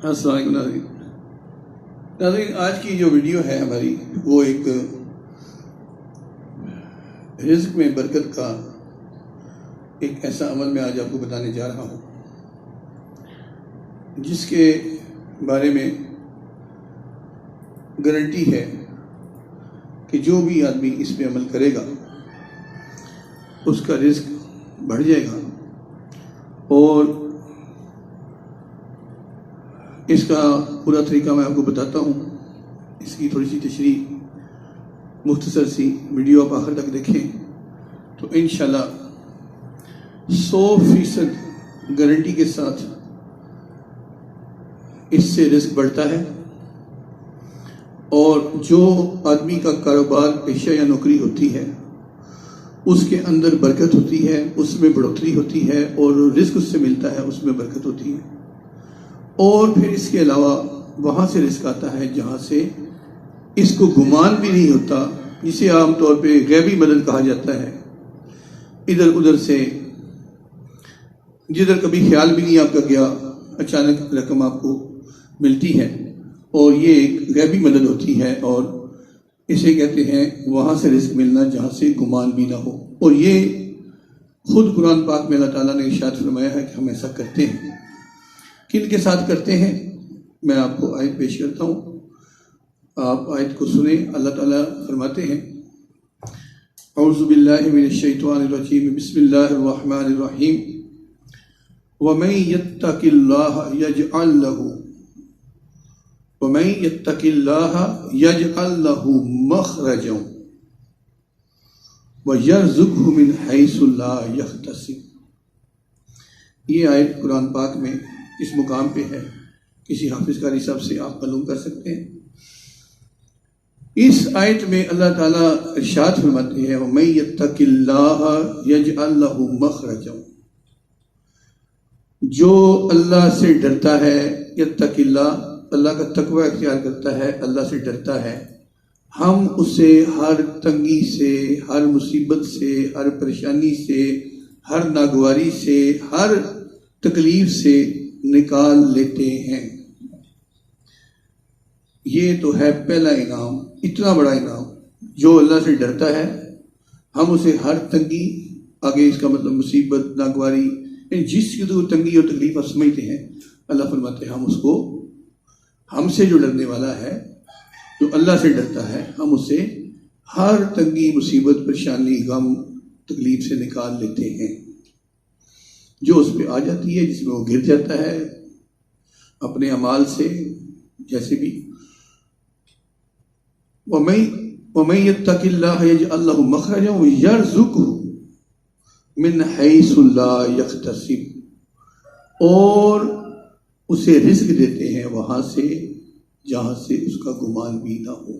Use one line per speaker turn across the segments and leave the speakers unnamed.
السلام علیکم ناظرین، آج کی جو ویڈیو ہے ہماری وہ ایک رزق میں برکت کا ایک ایسا عمل میں آج آپ کو بتانے جا رہا ہوں جس کے بارے میں گارنٹی ہے کہ جو بھی آدمی اس پہ عمل کرے گا اس کا رزق بڑھ جائے گا، اور اس کا پورا طریقہ میں آپ کو بتاتا ہوں۔ اس کی تھوڑی سی تشریح، مختصر سی ویڈیو آپ آخر تک دیکھیں تو انشاءاللہ 100% گارنٹی کے ساتھ اس سے رزق بڑھتا ہے، اور جو آدمی کا کاروبار، پیشہ یا نوکری ہوتی ہے اس کے اندر برکت ہوتی ہے، اس میں بڑھوتری ہوتی ہے، اور رزق اس سے ملتا ہے، اس میں برکت ہوتی ہے۔ اور پھر اس کے علاوہ وہاں سے رزق آتا ہے جہاں سے اس کو گمان بھی نہیں ہوتا، جسے عام طور پہ غیبی مدد کہا جاتا ہے۔ ادھر ادھر سے جدھر کبھی خیال بھی نہیں آپ کا گیا، اچانک رقم آپ کو ملتی ہے، اور یہ ایک غیبی مدد ہوتی ہے، اور اسے کہتے ہیں وہاں سے رزق ملنا جہاں سے گمان بھی نہ ہو۔ اور یہ خود قرآن پاک میں اللہ تعالیٰ نے ارشاد فرمایا ہے کہ ہم ایسا کرتے ہیں۔ کن کے ساتھ کرتے ہیں؟ میں آپ کو آیت پیش کرتا ہوں، آپ آیت کو سنیں۔ اللہ تعالیٰ فرماتے ہیں، اعوذ باللہ من الشیطان الرجیم، بسم اللہ الرحمن الرحیم، وَمَن يَتَّقِ اللَّهَ يَجْعَل لَّهُ مَخْرَجًا وَيَرْزُقْهُ مِنْ حَيْثُ لَا يَحْتَسِبُ۔ یہ آیت قرآن پاک میں اس مقام پہ ہے، کسی حافظ قاری صاحب سے آپ معلوم کر سکتے ہیں۔ اس آیت میں اللہ تعالیٰ ارشاد فرماتے ہیں، وَمَن يَتَّقِ اللَّهَ يَجْعَل لَّهُ مَخْرَجًا، جو اللہ سے ڈرتا ہے، یتق اللہ، اللہ کا تقوی اختیار کرتا ہے، اللہ سے ڈرتا ہے، ہم اسے ہر تنگی سے، ہر مصیبت سے، ہر پریشانی سے، ہر ناگواری سے، ہر تکلیف سے نکال لیتے ہیں۔ یہ تو ہے پہلا انعام، اتنا بڑا انعام۔ جو اللہ سے ڈرتا ہے ہم اسے ہر تنگی، آگے اس کا مطلب مصیبت، ناگواری، جس کی تو تنگی اور تکلیف آپ سمجھتے ہیں، اللہ فرماتے ہیں ہم اس کو، ہم سے جو ڈرنے والا ہے، جو اللہ سے ڈرتا ہے، ہم اسے ہر تنگی، مصیبت، پریشانی، غم، تکلیف سے نکال لیتے ہیں۔ جو اس پہ آ جاتی ہے، جس میں وہ گر جاتا ہے اپنے اعمال سے، جیسے بھی، وَمَن يَتَّقِ اللَّهَ يَجْعَل لَّهُ مَخْرَجًا وَيَرْزُقْهُ مِنْ حَيْثُ لَا يَحْتَسِبُ، اور اسے رزق دیتے ہیں وہاں سے جہاں سے اس کا گمان بھی نہ ہو،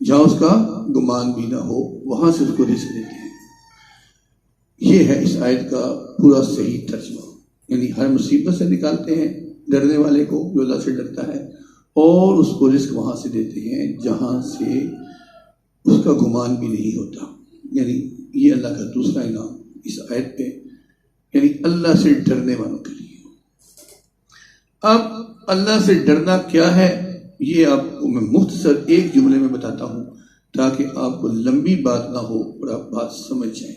جہاں اس کا گمان بھی نہ ہو، وہاں سے اس کو رزق دیتے ہیں۔ یہ ہے اس آیت کا پورا صحیح ترجمہ، یعنی ہر مصیبت سے نکالتے ہیں ڈرنے والے کو، جو اللہ سے ڈرتا ہے، اور اس کو رزق وہاں سے دیتے ہیں جہاں سے اس کا گمان بھی نہیں ہوتا۔ یعنی یہ اللہ کا دوسرا انعام اس آیت پہ، یعنی اللہ سے ڈرنے والوں کے لیے۔ اب اللہ سے ڈرنا کیا ہے، یہ آپ کو میں مختصر ایک جملے میں بتاتا ہوں تاکہ آپ کو لمبی بات نہ ہو اور آپ بات سمجھ جائیں۔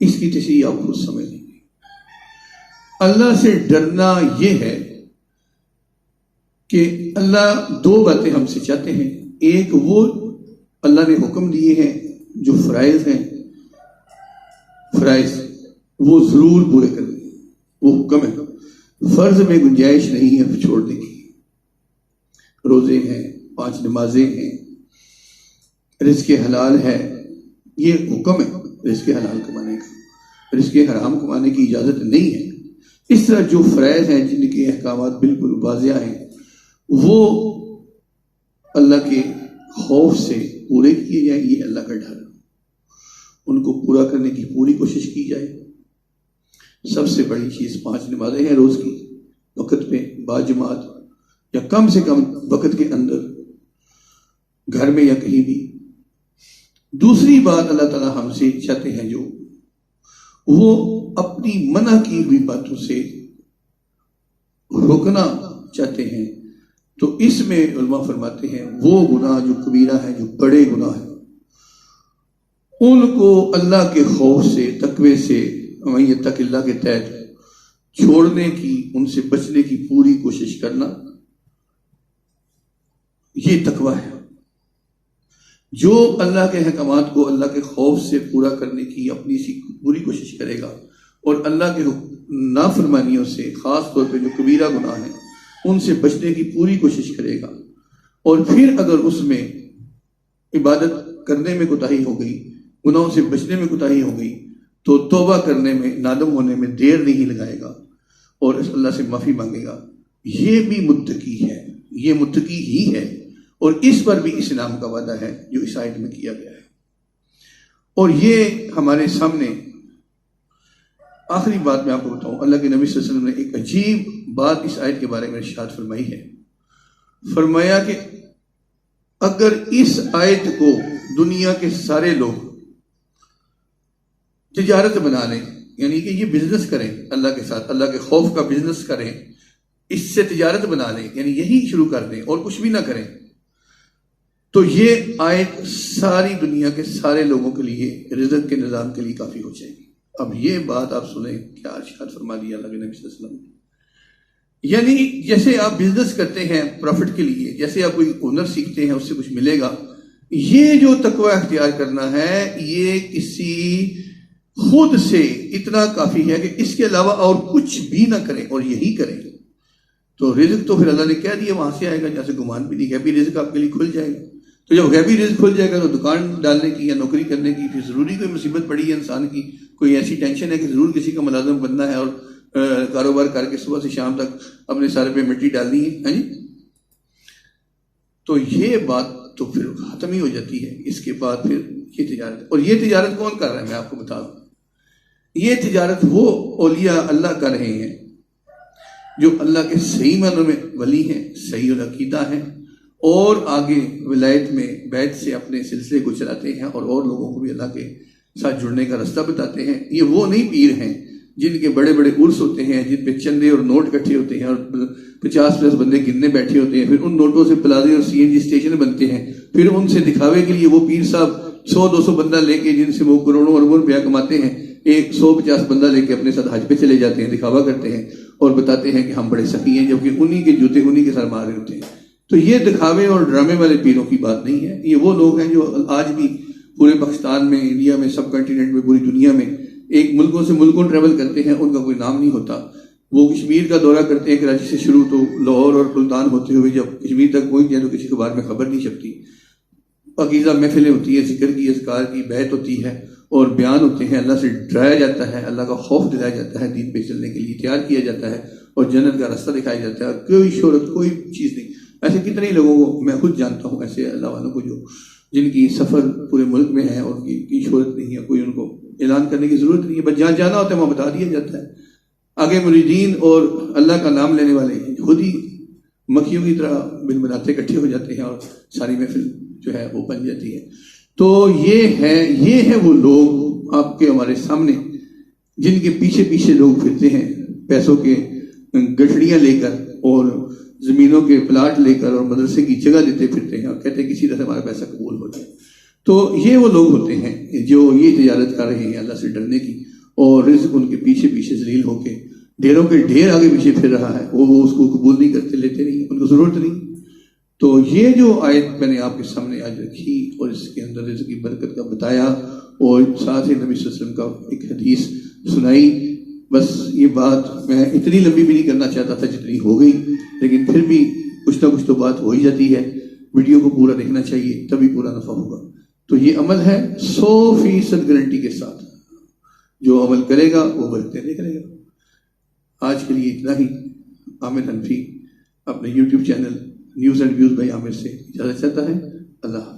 اس کی تشریح آپ خود سمجھ لیں گے۔ اللہ سے ڈرنا یہ ہے کہ اللہ دو باتیں ہم سے چاہتے ہیں۔ ایک، وہ اللہ نے حکم دیے ہیں جو فرائض ہیں، فرائض وہ ضرور پورے کرنے، وہ حکم ہے، فرض میں گنجائش نہیں ہے چھوڑنے کی۔ روزے ہیں، 5 نمازیں ہیں، رزق حلال ہے، یہ حکم ہے رزق حلال کمانے کا، رزق حرام کمانے کی اجازت نہیں ہے۔ اس طرح جو فرائض ہیں، جن کے احکامات بالکل واضح ہیں، وہ اللہ کے خوف سے پورے کیے جائیں، یہ اللہ کا ڈر، ان کو پورا کرنے کی پوری کوشش کی جائے۔ سب سے بڑی چیز 5 نمازیں ہیں روز کی، وقت پہ، باجماعت، یا کم سے کم وقت کے اندر، گھر میں یا کہیں بھی۔ دوسری بات اللہ تعالیٰ ہم سے چاہتے ہیں جو، وہ اپنی منع کی ہوئی باتوں سے روکنا چاہتے ہیں تو اس میں علماء فرماتے ہیں وہ گناہ جو کبیرہ ہے، جو بڑے گناہ ہیں، ان کو اللہ کے خوف سے، تقوی سے، وَمَن يَتَّقِ اللہ کے تحت چھوڑنے کی، ان سے بچنے کی پوری کوشش کرنا، یہ تقوی ہے۔ جو اللہ کے احکامات کو اللہ کے خوف سے پورا کرنے کی اپنی سی پوری کوشش کرے گا اور اللہ کے نافرمانیوں سے، خاص طور پہ جو کبیرہ گناہ ہیں، ان سے بچنے کی پوری کوشش کرے گا، اور پھر اگر اس میں عبادت کرنے میں کوتاہی ہو گئی، گناہوں سے بچنے میں کوتاہی ہو گئی، تو توبہ کرنے میں، نادم ہونے میں دیر نہیں لگائے گا اور اللہ سے معافی مانگے گا، یہ بھی متقی ہے، یہ متقی ہی ہے، اور اس پر بھی اس انعام کا وعدہ ہے جو اس آیت میں کیا گیا ہے۔ اور یہ ہمارے سامنے آخری بات میں آپ کو بتاؤں، اللہ کے نبی صلی اللہ علیہ وسلم نے ایک عجیب بات اس آیت کے بارے میں ارشاد فرمائی ہے۔ فرمایا کہ اگر اس آیت کو دنیا کے سارے لوگ تجارت بنا لیں، یعنی کہ یہ بزنس کریں، اللہ کے ساتھ، اللہ کے خوف کا بزنس کریں، اس سے تجارت بنا لیں، یعنی یہی شروع کر دیں اور کچھ بھی نہ کریں، تو یہ آیت ساری دنیا کے سارے لوگوں کے لیے رزق کے نظام کے لیے کافی ہو جائے گی۔ اب یہ بات آپ سنیں، کیا ارشاد فرما دیا اللہ کے نبی صلی اللہ علیہ وسلم نے۔ یعنی جیسے آپ بزنس کرتے ہیں پروفٹ کے لیے، جیسے آپ کوئی ہنر سیکھتے ہیں اس سے کچھ ملے گا، یہ جو تقوی اختیار کرنا ہے یہ کسی خود سے اتنا کافی ہے کہ اس کے علاوہ اور کچھ بھی نہ کریں اور یہی کریں، تو رزق تو پھر اللہ نے کہہ دیا وہاں سے آئے گا جہاں سے گمان بھی نہیں، غیبی رزق آپ کے لیے کھل جائے گا۔ تو جب غیبی رزق کھل جائے گا تو دکان ڈالنے کی یا نوکری کرنے کی پھر ضروری کوئی مصیبت پڑی ہے انسان کی، کوئی ایسی ٹینشن ہے کہ ضرور کسی کا ملازم بننا ہے اور کاروبار کر کے صبح سے شام تک اپنے سارے پہ مٹی ڈالنی ہے، جی، تو یہ بات تو پھر ختم ہی ہو جاتی ہے۔ اس کے بعد پھر یہ تجارت، اور یہ تجارت کون کر رہا ہے میں آپ کو بتا دوں، یہ تجارت وہ اولیاء اللہ کر رہے ہیں جو اللہ کے صحیح معنوں میں ولی ہیں، صحیح العقیدہ ہیں، اور آگے ولایت میں بیعت سے اپنے سلسلے کو چلاتے ہیں اور لوگوں کو بھی اللہ کے ساتھ جڑنے کا رستہ بتاتے ہیں۔ یہ وہ نہیں پیر ہیں جن کے بڑے بڑے عرس ہوتے ہیں، جن پہ چندے اور نوٹ اکٹھے ہوتے ہیں اور 50+ بندے گننے بیٹھے ہوتے ہیں، پھر ان نوٹوں سے پلازے اور CNG اسٹیشن بنتے ہیں، پھر ان سے دکھاوے کے لیے وہ پیر صاحب 100-200 بندہ لے کے، جن سے وہ کروڑوں اربوں روپیہ کماتے ہیں، 150 بندہ لے کے اپنے ساتھ حج پہ چلے جاتے ہیں، دکھاوا کرتے ہیں اور بتاتے ہیں کہ ہم بڑے سخی ہیں، جبکہ انہی کے جوتے انہی کے سر مار رہے ہوتے ہیں۔ تو یہ دکھاوے اور ڈرامے والے پیروں کی بات نہیں ہے، یہ وہ لوگ ہیں جو آج بھی پورے پاکستان میں، انڈیا میں، سب کنٹیننٹ میں، پوری دنیا میں ایک ملکوں سے ملکوں ٹریول کرتے ہیں، ان کا کوئی نام نہیں ہوتا۔ وہ کشمیر کا دورہ کرتے ہیں کراچی سے شروع، تو لاہور اور ملتان ہوتے ہوئے جب کشمیر تک پہنچ جائے تو کسی کے بارے میں خبر نہیں چھپتی۔ پاکیزہ محفلیں ہوتی ہیں، ذکر کی، اذکار کی، بیعت ہوتی ہے اور بیان ہوتے ہیں، اللہ سے ڈرایا جاتا ہے، اللہ کا خوف دلایا جاتا ہے، دین پہ چلنے کے لیے تیار کیا جاتا ہے اور جنت کا راستہ دکھایا جاتا ہے، اور کوئی شہرت، کوئی چیز نہیں۔ ایسے کتنے لوگوں کو میں خود جانتا ہوں، ایسے اللہ والوں کو جو جن کی سفر پورے ملک میں ہے اور کی شہرت نہیں ہے، کوئی ان کو اعلان کرنے کی ضرورت نہیں ہے، بس جہاں جانا ہوتا ہے وہاں بتا دیا جاتا ہے۔ آگے مریدین اور اللہ کا نام لینے والے خود ہی مکھیوں کی طرح بن بناتے اکٹھے ہو جاتے ہیں اور ساری محفل جو ہے وہ بن جاتی ہے۔ تو یہ ہے وہ لوگ آپ کے ہمارے سامنے جن کے پیچھے پیچھے لوگ پھرتے ہیں، پیسوں کے گٹھڑیاں لے کر اور زمینوں کے پلاٹ لے کر اور مدرسے کی جگہ دیتے پھرتے ہیں اور کہتے ہیں کسی طرح ہمارا پیسہ قبول ہو جائے۔ تو یہ وہ لوگ ہوتے ہیں جو یہ تجارت کر رہے ہیں اللہ سے ڈرنے کی، اور رزق ان کے پیچھے پیچھے ذلیل ہو کے ڈھیروں کے ڈھیر آگے پیچھے پھر رہا ہے، وہ اس کو قبول نہیں کرتے، لیتے نہیں، ان کو ضرورت نہیں۔ تو یہ جو آیت میں نے آپ کے سامنے آج رکھی اور اس کے اندر رزق کی برکت کا بتایا اور ساتھ ہی نبی صلی اللہ علیہ وسلم کا ایک حدیث سنائی، بس یہ بات میں اتنی لمبی بھی نہیں کرنا چاہتا تھا جتنی ہو گئی، لیکن پھر بھی کچھ نہ کچھ تو بات ہو ہی جاتی ہے۔ ویڈیو کو پورا دیکھنا چاہیے، تبھی پورا نفع ہوگا۔ تو یہ عمل ہے 100% گارنٹی کے ساتھ، جو عمل کرے گا وہ برکتیں دیکھے گا۔ آج کے لیے اتنا ہی۔ عامر حنفی اپنے YouTube channel news and views by Aamir سے اجازت چاہتا ہے۔ اللہ حافظ۔